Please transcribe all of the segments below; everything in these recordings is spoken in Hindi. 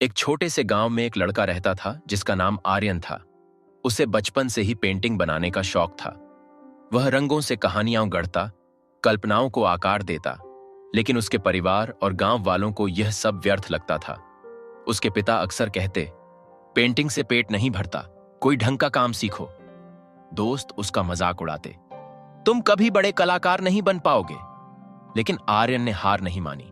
एक छोटे से गांव में एक लड़का रहता था जिसका नाम आर्यन था। उसे बचपन से ही पेंटिंग बनाने का शौक था। वह रंगों से कहानियां गढ़ता, कल्पनाओं को आकार देता, लेकिन उसके परिवार और गांव वालों को यह सब व्यर्थ लगता था। उसके पिता अक्सर कहते, पेंटिंग से पेट नहीं भरता, कोई ढंग का काम सीखो। दोस्त उसका मजाक उड़ाते, तुम कभी बड़े कलाकार नहीं बन पाओगे। लेकिन आर्यन ने हार नहीं मानी।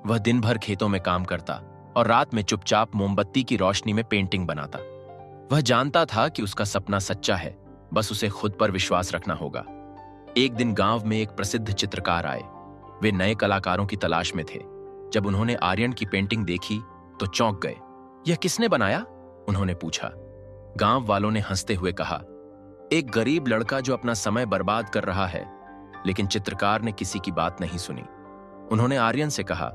वह दिन भर खेतों में काम करता और रात में चुपचाप मोमबत्ती की रोशनी में पेंटिंग बनाता। वह जानता था कि उसका सपना सच्चा है, बस उसे खुद पर विश्वास रखना होगा। एक दिन गांव में एक प्रसिद्ध चित्रकार आए। वे नए कलाकारों की तलाश में थे। जब उन्होंने आर्यन की पेंटिंग देखी तो चौंक गए। यह किसने बनाया? उन्होंने पूछा। गांव वालों ने हंसते हुए कहा, एक गरीब लड़का जो अपना समय बर्बाद कर रहा है। लेकिन चित्रकार ने किसी की बात नहीं सुनी। उन्होंने आर्यन से कहा,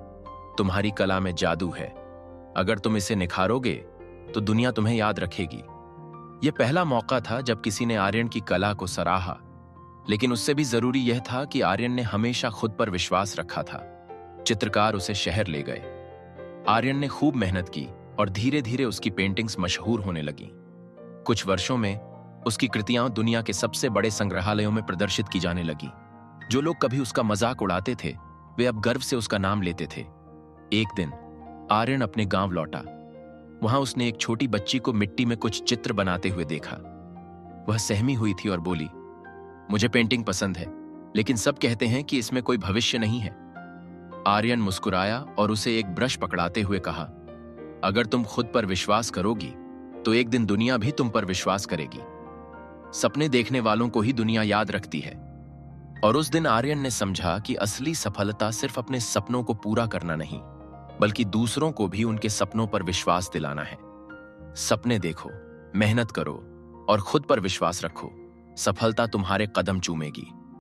तुम्हारी कला में जादू है। अगर तुम इसे निखारोगे तो दुनिया तुम्हें याद रखेगी। यह पहला मौका था जब किसी ने आर्यन की कला को सराहा, लेकिन उससे भी जरूरी यह था कि आर्यन ने हमेशा खुद पर विश्वास रखा था। चित्रकार उसे शहर ले गए। आर्यन ने खूब मेहनत की और धीरे धीरे उसकी पेंटिंग्स मशहूर होने लगी। कुछ वर्षों में उसकी कृतियां दुनिया के सबसे बड़े संग्रहालयों में प्रदर्शित की जाने लगी। जो लोग कभी उसका मजाक उड़ाते थे, वे अब गर्व से उसका नाम लेते थे। एक दिन आर्यन अपने गांव लौटा। वहां उसने एक छोटी बच्ची को मिट्टी में कुछ चित्र बनाते हुए देखा। वह सहमी हुई थी और बोली, मुझे पेंटिंग पसंद है, लेकिन सब कहते हैं कि इसमें कोई भविष्य नहीं है। आर्यन मुस्कुराया और उसे एक ब्रश पकड़ाते हुए कहा, अगर तुम खुद पर विश्वास करोगी तो एक दिन दुनिया भी तुम पर विश्वास करेगी। सपने देखने वालों को ही दुनिया याद रखती है। और उस दिन आर्यन ने समझा कि असली सफलता सिर्फ अपने सपनों को पूरा करना नहीं, बल्कि दूसरों को भी उनके सपनों पर विश्वास दिलाना है। सपने देखो, मेहनत करो और खुद पर विश्वास रखो। सफलता तुम्हारे कदम चूमेगी।